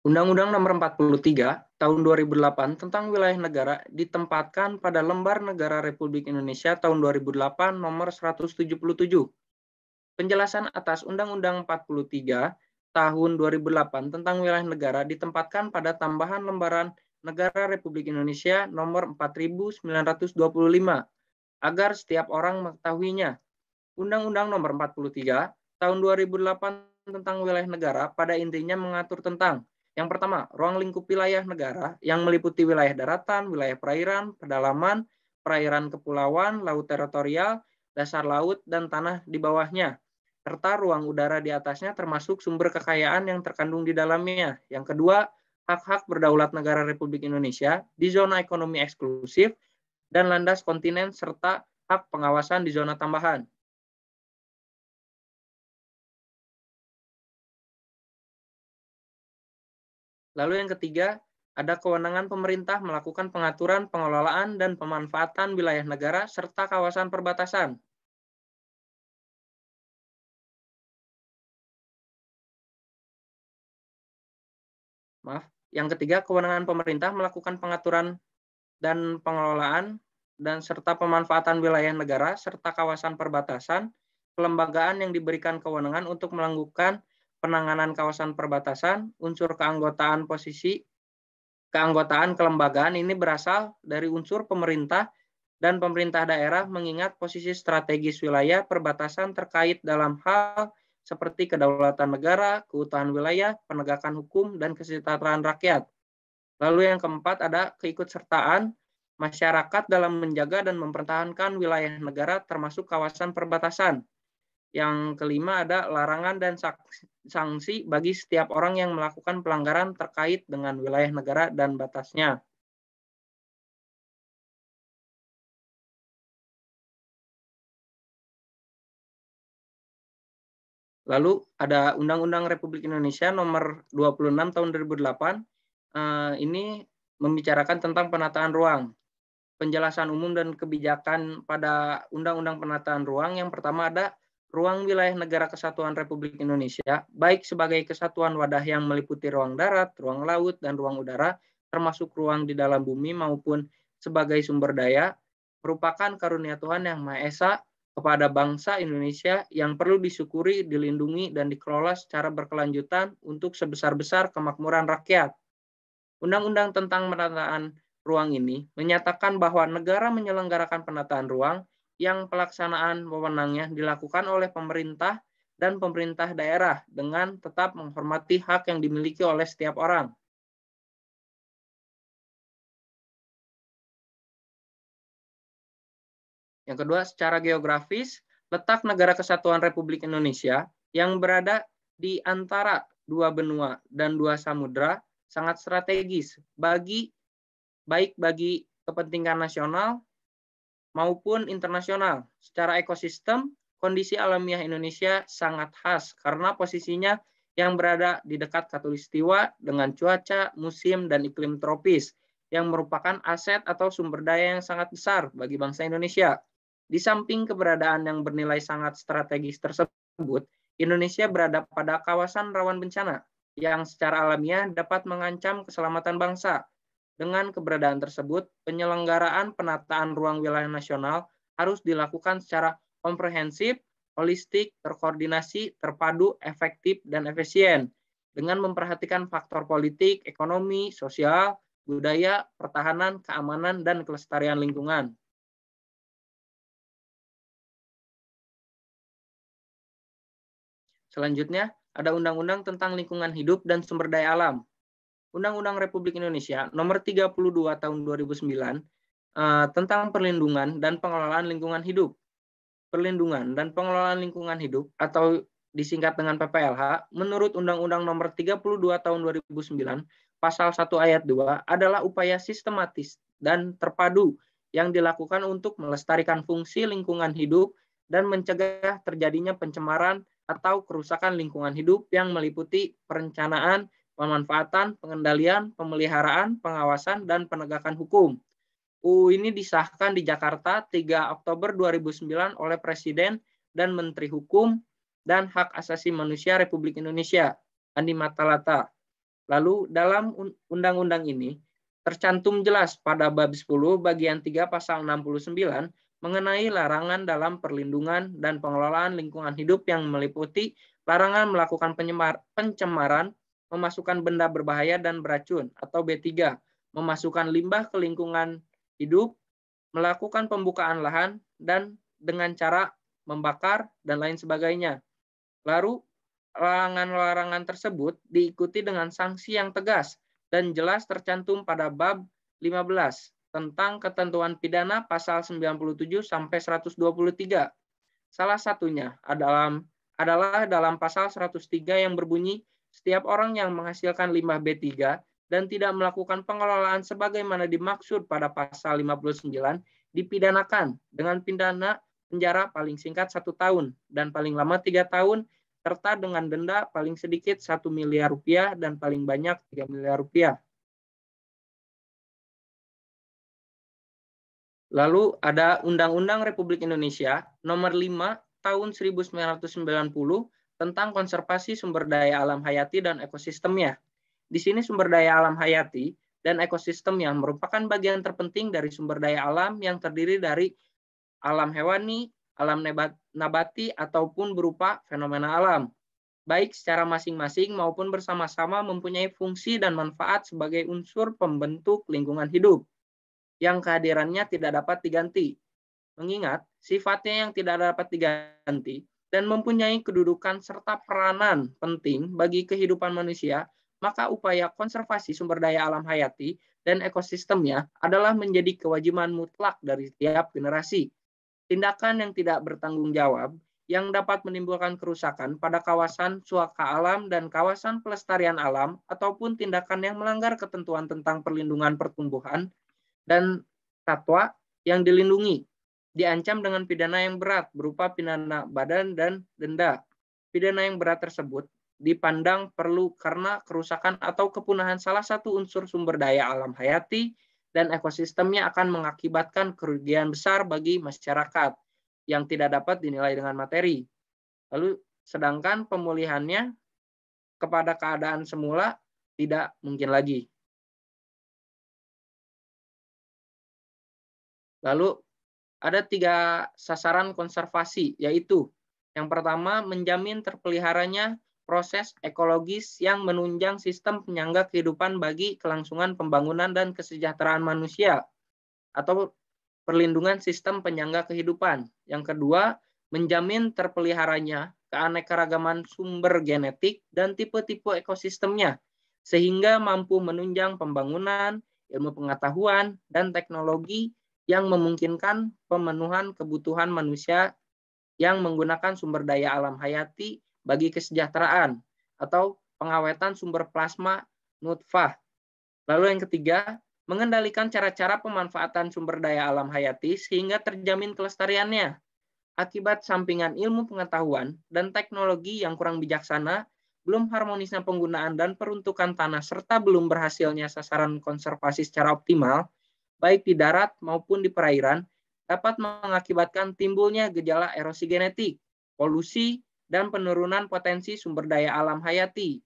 Undang-Undang Nomor 43 Tahun 2008 tentang Wilayah Negara ditempatkan pada Lembar Negara Republik Indonesia Tahun 2008 Nomor 177. Penjelasan atas Undang-Undang 43 Tahun 2008 tentang Wilayah Negara ditempatkan pada tambahan Lembaran Negara Republik Indonesia Nomor 4925 agar setiap orang mengetahuinya. Undang-Undang Nomor 43 Tahun 2008 tentang Wilayah Negara pada intinya mengatur tentang yang pertama, ruang lingkup wilayah negara yang meliputi wilayah daratan, wilayah perairan, pedalaman, perairan kepulauan, laut teritorial, dasar laut, dan tanah di bawahnya, serta ruang udara di atasnya termasuk sumber kekayaan yang terkandung di dalamnya. Yang kedua, hak-hak berdaulat negara Republik Indonesia di zona ekonomi eksklusif dan landas kontinen serta hak pengawasan di zona tambahan. Lalu yang ketiga, ada kewenangan pemerintah melakukan pengaturan, pengelolaan, dan pemanfaatan wilayah negara serta kawasan perbatasan. Yang ketiga, kewenangan pemerintah melakukan pengaturan dan pengelolaan dan serta pemanfaatan wilayah negara serta kawasan perbatasan, kelembagaan yang diberikan kewenangan untuk melakukan penanganan kawasan perbatasan, unsur keanggotaan kelembagaan ini berasal dari unsur pemerintah dan pemerintah daerah mengingat posisi strategis wilayah perbatasan terkait dalam hal seperti kedaulatan negara, keutuhan wilayah, penegakan hukum, dan kesejahteraan rakyat. Lalu yang keempat ada keikutsertaan masyarakat dalam menjaga dan mempertahankan wilayah negara termasuk kawasan perbatasan. Yang kelima ada larangan dan sanksi bagi setiap orang yang melakukan pelanggaran terkait dengan wilayah negara dan batasnya. Lalu ada Undang-Undang Republik Indonesia Nomor 26 Tahun 2008. Ini membicarakan tentang penataan ruang. Penjelasan umum dan kebijakan pada Undang-Undang Penataan Ruang yang pertama ada ruang wilayah negara kesatuan Republik Indonesia, baik sebagai kesatuan wadah yang meliputi ruang darat, ruang laut, dan ruang udara, termasuk ruang di dalam bumi maupun sebagai sumber daya, merupakan karunia Tuhan Yang Maha Esa kepada bangsa Indonesia yang perlu disyukuri, dilindungi, dan dikelola secara berkelanjutan untuk sebesar-besar kemakmuran rakyat. Undang-undang tentang penataan ruang ini menyatakan bahwa negara menyelenggarakan penataan ruang yang pelaksanaan wewenangnya dilakukan oleh pemerintah dan pemerintah daerah dengan tetap menghormati hak yang dimiliki oleh setiap orang. Yang kedua, secara geografis, letak negara kesatuan Republik Indonesia yang berada di antara dua benua dan dua samudra sangat strategis baik bagi kepentingan nasional maupun internasional. Secara ekosistem, kondisi alamiah Indonesia sangat khas karena posisinya yang berada di dekat khatulistiwa dengan cuaca, musim, dan iklim tropis yang merupakan aset atau sumber daya yang sangat besar bagi bangsa Indonesia. Di samping keberadaan yang bernilai sangat strategis tersebut, Indonesia berada pada kawasan rawan bencana yang secara alamiah dapat mengancam keselamatan bangsa. Dengan keberadaan tersebut, penyelenggaraan penataan ruang wilayah nasional harus dilakukan secara komprehensif, holistik, terkoordinasi, terpadu, efektif, dan efisien dengan memperhatikan faktor politik, ekonomi, sosial, budaya, pertahanan, keamanan, dan kelestarian lingkungan. Selanjutnya, ada Undang-Undang tentang Lingkungan Hidup dan Sumber Daya Alam. Undang-Undang Republik Indonesia Nomor 32 Tahun 2009 tentang perlindungan dan pengelolaan lingkungan hidup. Perlindungan dan pengelolaan lingkungan hidup atau disingkat dengan PPLH, menurut Undang-Undang Nomor 32 Tahun 2009, Pasal 1 Ayat 2 adalah upaya sistematis dan terpadu yang dilakukan untuk melestarikan fungsi lingkungan hidup dan mencegah terjadinya pencemaran atau kerusakan lingkungan hidup yang meliputi perencanaan, pemanfaatan, pengendalian, pemeliharaan, pengawasan, dan penegakan hukum. UU ini disahkan di Jakarta 3 Oktober 2009 oleh Presiden dan Menteri Hukum dan Hak Asasi Manusia Republik Indonesia, Andi Matalata. Lalu dalam undang-undang ini tercantum jelas pada bab 10 bagian 3 pasal 69 mengenai larangan dalam perlindungan dan pengelolaan lingkungan hidup yang meliputi larangan melakukan pencemaran, memasukkan benda berbahaya dan beracun atau B3, memasukkan limbah ke lingkungan hidup, melakukan pembukaan lahan dan dengan cara membakar dan lain sebagainya. Lalu larangan-larangan tersebut diikuti dengan sanksi yang tegas dan jelas tercantum pada bab 15 tentang ketentuan pidana pasal 97 sampai 123. Salah satunya adalah dalam pasal 103 yang berbunyi setiap orang yang menghasilkan limbah B3 dan tidak melakukan pengelolaan sebagaimana dimaksud pada pasal 59 dipidanakan dengan pidana penjara paling singkat 1 tahun dan paling lama 3 tahun serta dengan denda paling sedikit 1 miliar rupiah dan paling banyak 3 miliar rupiah. Lalu ada Undang-Undang Republik Indonesia Nomor 5 Tahun 1990 tentang konservasi sumber daya alam hayati dan ekosistemnya. Di sini sumber daya alam hayati dan ekosistem yang merupakan bagian terpenting dari sumber daya alam yang terdiri dari alam hewani, alam nabati, ataupun berupa fenomena alam. Baik secara masing-masing maupun bersama-sama mempunyai fungsi dan manfaat sebagai unsur pembentuk lingkungan hidup yang kehadirannya tidak dapat diganti. Mengingat sifatnya yang tidak dapat diganti dan mempunyai kedudukan serta peranan penting bagi kehidupan manusia, maka upaya konservasi sumber daya alam hayati dan ekosistemnya adalah menjadi kewajiban mutlak dari setiap generasi. Tindakan yang tidak bertanggung jawab yang dapat menimbulkan kerusakan pada kawasan suaka alam dan kawasan pelestarian alam ataupun tindakan yang melanggar ketentuan tentang perlindungan pertumbuhan dan satwa yang dilindungi diancam dengan pidana yang berat berupa pidana badan dan denda. Pidana yang berat tersebut dipandang perlu karena kerusakan atau kepunahan salah satu unsur sumber daya alam hayati dan ekosistemnya akan mengakibatkan kerugian besar bagi masyarakat yang tidak dapat dinilai dengan materi. Lalu sedangkan pemulihannya kepada keadaan semula tidak mungkin lagi. Lalu ada 3 sasaran konservasi, yaitu yang pertama menjamin terpeliharanya proses ekologis yang menunjang sistem penyangga kehidupan bagi kelangsungan pembangunan dan kesejahteraan manusia atau perlindungan sistem penyangga kehidupan. Yang kedua, menjamin terpeliharanya keanekaragaman sumber genetik dan tipe-tipe ekosistemnya sehingga mampu menunjang pembangunan, ilmu pengetahuan, dan teknologi yang memungkinkan pemenuhan kebutuhan manusia yang menggunakan sumber daya alam hayati bagi kesejahteraan atau pengawetan sumber plasma nutfah. Lalu yang ketiga, mengendalikan cara-cara pemanfaatan sumber daya alam hayati sehingga terjamin kelestariannya. Akibat sampingan ilmu pengetahuan dan teknologi yang kurang bijaksana, belum harmonisnya penggunaan dan peruntukan tanah serta belum berhasilnya sasaran konservasi secara optimal, baik di darat maupun di perairan, dapat mengakibatkan timbulnya gejala erosi genetik, polusi, dan penurunan potensi sumber daya alam hayati.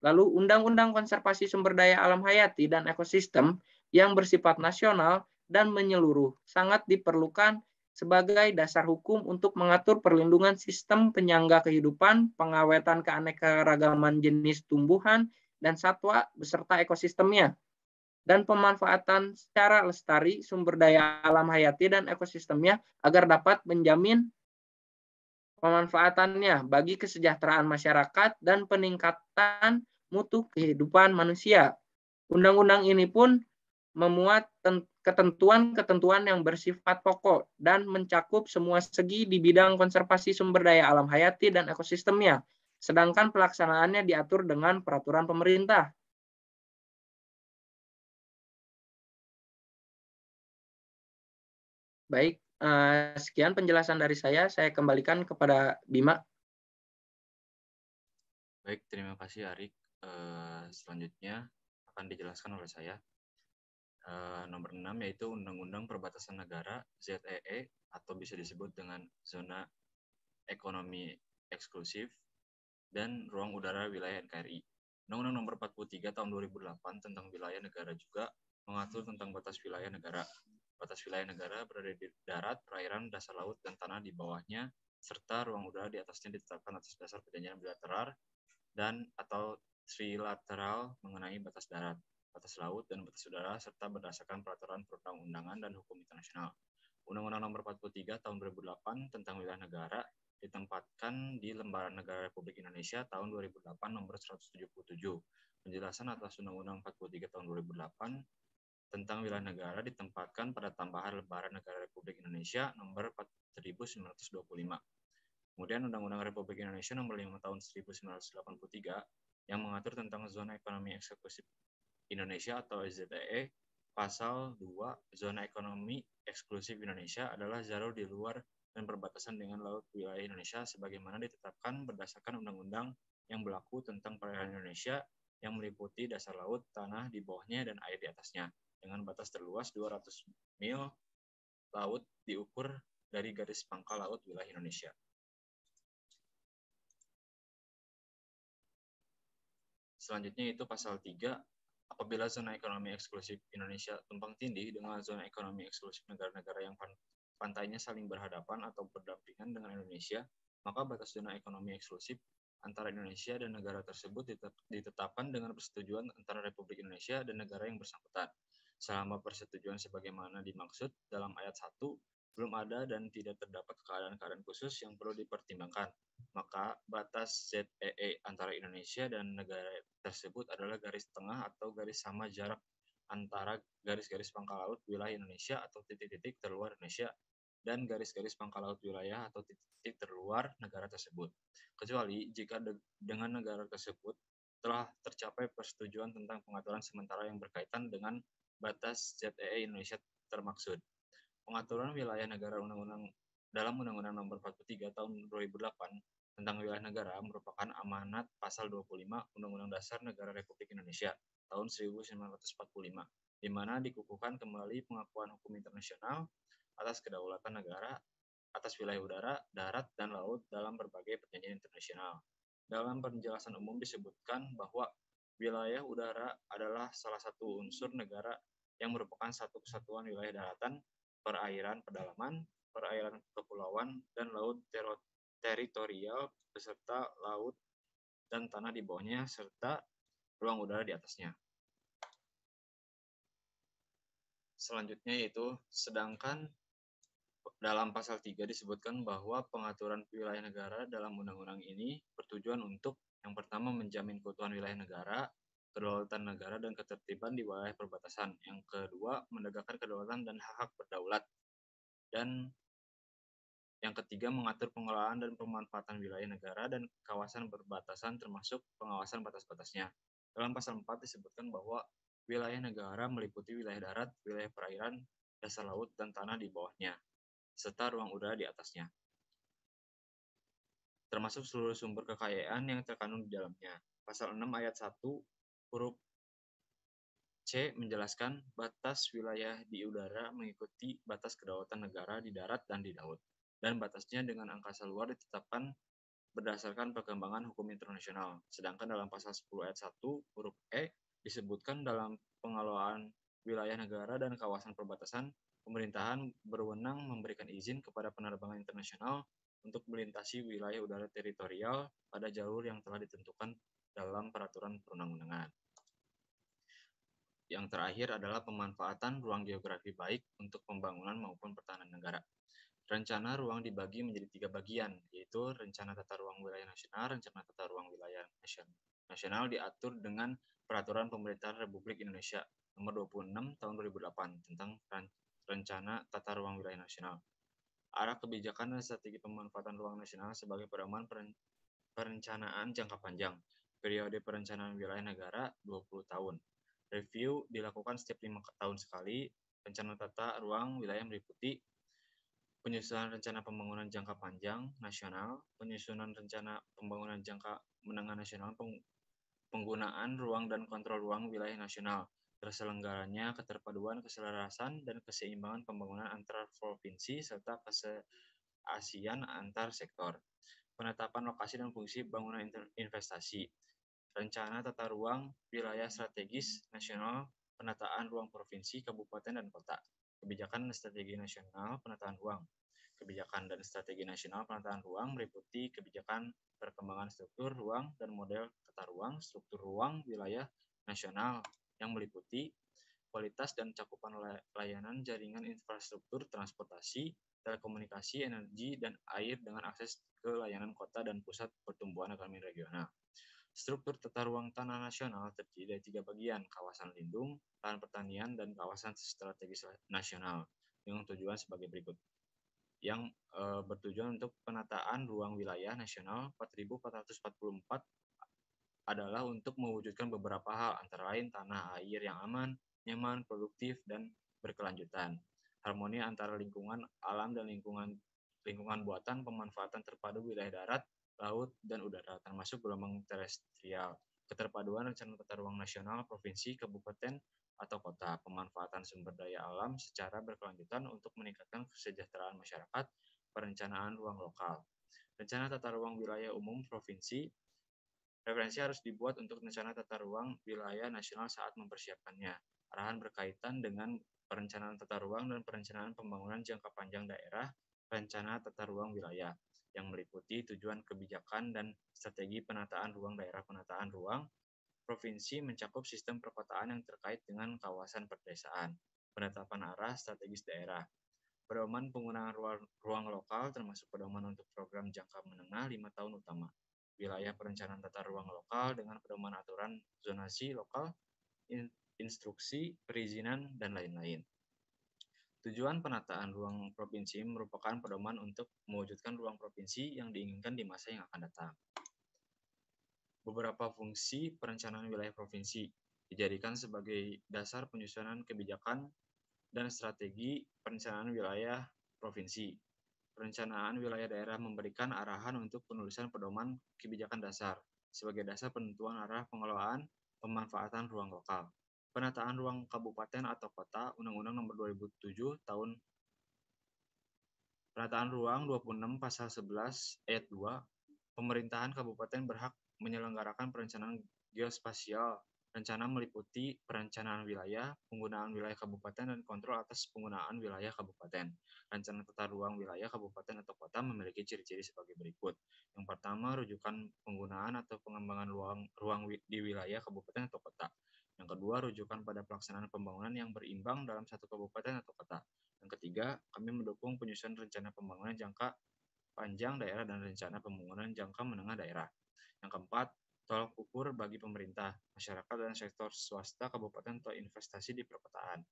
Lalu Undang-Undang Konservasi Sumber Daya Alam Hayati dan Ekosistem yang bersifat nasional dan menyeluruh sangat diperlukan sebagai dasar hukum untuk mengatur perlindungan sistem penyangga kehidupan, pengawetan keanekaragaman jenis tumbuhan dan satwa beserta ekosistemnya, dan pemanfaatan secara lestari sumber daya alam hayati dan ekosistemnya agar dapat menjamin pemanfaatannya bagi kesejahteraan masyarakat dan peningkatan mutu kehidupan manusia. Undang-undang ini pun memuat ketentuan-ketentuan yang bersifat pokok dan mencakup semua segi di bidang konservasi sumber daya alam hayati dan ekosistemnya, sedangkan pelaksanaannya diatur dengan peraturan pemerintah. Baik, sekian penjelasan dari saya kembalikan kepada Bima. Baik, terima kasih Arik. Selanjutnya akan dijelaskan oleh saya. Nomor 6 yaitu Undang-Undang Perbatasan Negara ZEE atau bisa disebut dengan Zona Ekonomi Eksklusif dan Ruang Udara Wilayah NKRI. Undang-Undang Nomor 43 Tahun 2008 tentang wilayah negara juga mengatur tentang batas wilayah negara. Batas wilayah negara berada di darat, perairan, dasar laut, dan tanah di bawahnya, serta ruang udara di atasnya ditetapkan atas dasar perjanjian bilateral dan atau trilateral mengenai batas darat, batas laut, dan batas udara, serta berdasarkan peraturan perundang-undangan dan hukum internasional. Undang-Undang Nomor 43 Tahun 2008 tentang wilayah negara ditempatkan di Lembaran Negara Republik Indonesia tahun 2008 nomor 177. Penjelasan atas Undang-Undang 43 tahun 2008 tentang wilayah negara ditempatkan pada tambahan Lembaran Negara Republik Indonesia nomor 4925. Kemudian Undang-Undang Republik Indonesia nomor 5 tahun 1983 yang mengatur tentang zona ekonomi eksklusif Indonesia atau ZEE. Pasal 2, zona ekonomi eksklusif Indonesia adalah jalur di luar dan berbatasan dengan laut wilayah Indonesia sebagaimana ditetapkan berdasarkan undang-undang yang berlaku tentang perairan Indonesia yang meliputi dasar laut, tanah di bawahnya, dan air di atasnya, dengan batas terluas 200 mil laut diukur dari garis pangkal laut wilayah Indonesia. Selanjutnya itu pasal 3, apabila zona ekonomi eksklusif Indonesia tumpang tindih dengan zona ekonomi eksklusif negara-negara yang pantainya saling berhadapan atau berdampingan dengan Indonesia, maka batas zona ekonomi eksklusif antara Indonesia dan negara tersebut ditetapkan dengan persetujuan antara Republik Indonesia dan negara yang bersangkutan. Selama persetujuan sebagaimana dimaksud dalam ayat 1 belum ada dan tidak terdapat keadaan-keadaan khusus yang perlu dipertimbangkan, maka batas ZEE antara Indonesia dan negara tersebut adalah garis tengah atau garis sama jarak antara garis-garis pangkal laut wilayah Indonesia atau titik-titik terluar Indonesia dan garis-garis pangkal laut wilayah atau titik-titik terluar negara tersebut. Kecuali jika dengan negara tersebut telah tercapai persetujuan tentang pengaturan sementara yang berkaitan dengan batas ZEE Indonesia termaksud. Pengaturan wilayah negara dalam Undang-Undang Nomor 43 Tahun 2008 tentang wilayah negara merupakan amanat pasal 25 Undang-Undang Dasar Negara Republik Indonesia tahun 1945, di mana dikukuhkan kembali pengakuan hukum internasional atas kedaulatan negara atas wilayah udara, darat, dan laut dalam berbagai perjanjian internasional. Dalam penjelasan umum disebutkan bahwa wilayah udara adalah salah satu unsur negara yang merupakan satu kesatuan wilayah daratan, perairan pedalaman, perairan kepulauan, dan laut teritorial beserta laut dan tanah di bawahnya serta ruang udara di atasnya. Selanjutnya yaitu sedangkan dalam pasal 3 disebutkan bahwa pengaturan wilayah negara dalam undang-undang ini bertujuan untuk yang pertama menjamin keutuhan wilayah negara, kedaulatan negara dan ketertiban di wilayah perbatasan. Yang kedua, menegakkan kedaulatan dan hak-hak berdaulat. Dan yang ketiga, mengatur pengelolaan dan pemanfaatan wilayah negara dan kawasan berbatasan termasuk pengawasan batas-batasnya. Dalam pasal 4 disebutkan bahwa wilayah negara meliputi wilayah darat, wilayah perairan, dasar laut, dan tanah di bawahnya, serta ruang udara di atasnya, termasuk seluruh sumber kekayaan yang terkandung di dalamnya. Pasal 6 ayat 1 huruf C menjelaskan batas wilayah di udara mengikuti batas kedaulatan negara di darat dan di laut, dan batasnya dengan angkasa luar ditetapkan berdasarkan perkembangan hukum internasional. Sedangkan dalam pasal 10 ayat 1 huruf E disebutkan dalam pengelolaan wilayah negara dan kawasan perbatasan, pemerintahan berwenang memberikan izin kepada penerbangan internasional untuk melintasi wilayah udara teritorial pada jalur yang telah ditentukan dalam peraturan perundang-undangan. Yang terakhir adalah pemanfaatan ruang geografi baik untuk pembangunan maupun pertahanan negara. Rencana ruang dibagi menjadi 3 bagian, yaitu Rencana Tata Ruang Wilayah Nasional, Rencana Tata Ruang Wilayah Nasional diatur dengan Peraturan Pemerintahan Republik Indonesia Nomor 26 Tahun 2008 tentang Rencana Tata Ruang Wilayah Nasional. Arah kebijakan dan strategi pemanfaatan ruang nasional sebagai pedoman perencanaan jangka panjang. Periode perencanaan wilayah negara 20 tahun. Review dilakukan setiap 5 tahun sekali. Rencana tata ruang wilayah meliputi penyusunan rencana pembangunan jangka panjang nasional, penyusunan rencana pembangunan jangka menengah nasional, penggunaan ruang dan kontrol ruang wilayah nasional, terselenggaranya keterpaduan, keselarasan, dan keseimbangan pembangunan antar provinsi, serta keseasian antar sektor. Penetapan lokasi dan fungsi bangunan investasi. Rencana Tata Ruang Wilayah Strategis Nasional Penataan Ruang Provinsi, Kabupaten, dan Kota. Kebijakan dan Strategi Nasional Penataan Ruang. Kebijakan dan Strategi Nasional Penataan Ruang meliputi kebijakan perkembangan struktur ruang dan model tata ruang, struktur ruang wilayah nasional yang meliputi kualitas dan cakupan layanan jaringan infrastruktur transportasi, telekomunikasi, energi, dan air dengan akses ke layanan kota dan pusat pertumbuhan ekonomi regional. Struktur tata ruang tanah nasional terdiri dari 3 bagian, kawasan lindung, lahan pertanian, dan kawasan strategis nasional, dengan tujuan sebagai berikut. Yang bertujuan untuk penataan ruang wilayah nasional 4.444 adalah untuk mewujudkan beberapa hal, antara lain tanah air yang aman, nyaman, produktif, dan berkelanjutan. Harmoni antara lingkungan alam dan lingkungan buatan, pemanfaatan terpadu wilayah darat, laut, dan udara, termasuk gelombang terestrial. Keterpaduan rencana tata ruang nasional, provinsi, kabupaten, atau kota, pemanfaatan sumber daya alam secara berkelanjutan untuk meningkatkan kesejahteraan masyarakat, perencanaan ruang lokal. Rencana tata ruang wilayah umum provinsi, referensi harus dibuat untuk rencana tata ruang wilayah nasional saat mempersiapkannya. Arahan berkaitan dengan perencanaan tata ruang dan perencanaan pembangunan jangka panjang daerah, rencana tata ruang wilayah, yang meliputi tujuan kebijakan dan strategi penataan ruang daerah. Penataan ruang provinsi mencakup sistem perkotaan yang terkait dengan kawasan perdesaan, penetapan arah strategis daerah, pedoman penggunaan ruang lokal termasuk pedoman untuk program jangka menengah 5 tahun utama, wilayah perencanaan tata ruang lokal dengan pedoman aturan zonasi lokal, instruksi, perizinan, dan lain-lain. Tujuan penataan ruang provinsi merupakan pedoman untuk mewujudkan ruang provinsi yang diinginkan di masa yang akan datang. Beberapa fungsi perencanaan wilayah provinsi dijadikan sebagai dasar penyusunan kebijakan dan strategi perencanaan wilayah provinsi. Perencanaan wilayah daerah memberikan arahan untuk penulisan pedoman kebijakan dasar sebagai dasar penentuan arah pengelolaan pemanfaatan ruang lokal. Penataan ruang kabupaten atau kota, Undang-Undang Nomor 2007 Tahun Penataan Ruang 26 Pasal 11 Ayat 2, pemerintahan kabupaten berhak menyelenggarakan perencanaan geospasial. Rencana meliputi perencanaan wilayah, penggunaan wilayah kabupaten, dan kontrol atas penggunaan wilayah kabupaten. Rencana tata ruang wilayah kabupaten atau kota memiliki ciri-ciri sebagai berikut. Yang pertama, rujukan penggunaan atau pengembangan ruang di wilayah kabupaten atau kota. Yang kedua, rujukan pada pelaksanaan pembangunan yang berimbang dalam satu kabupaten atau kota. Yang ketiga, kami mendukung penyusunan rencana pembangunan jangka panjang daerah dan rencana pembangunan jangka menengah daerah. Yang keempat, tolak ukur bagi pemerintah, masyarakat, dan sektor swasta kabupaten atau investasi di perkotaan.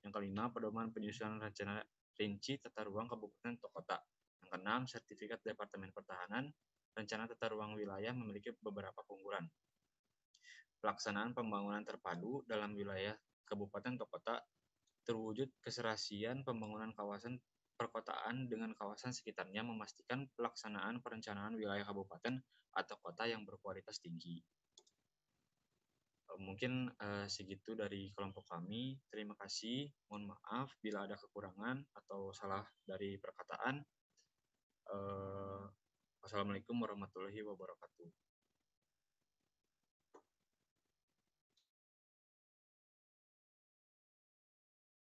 Yang kelima, pedoman penyusunan rencana rinci tata ruang kabupaten atau kota. Yang keenam, sertifikat Departemen Pertahanan. Rencana tata ruang wilayah memiliki beberapa keunggulan. Pelaksanaan pembangunan terpadu dalam wilayah kabupaten atau kota terwujud keserasian pembangunan kawasan perkotaan dengan kawasan sekitarnya, memastikan pelaksanaan perencanaan wilayah kabupaten atau kota yang berkualitas tinggi. Mungkin segitu dari kelompok kami. Terima kasih. Mohon maaf bila ada kekurangan atau salah dari perkataan. Wassalamualaikum warahmatullahi wabarakatuh.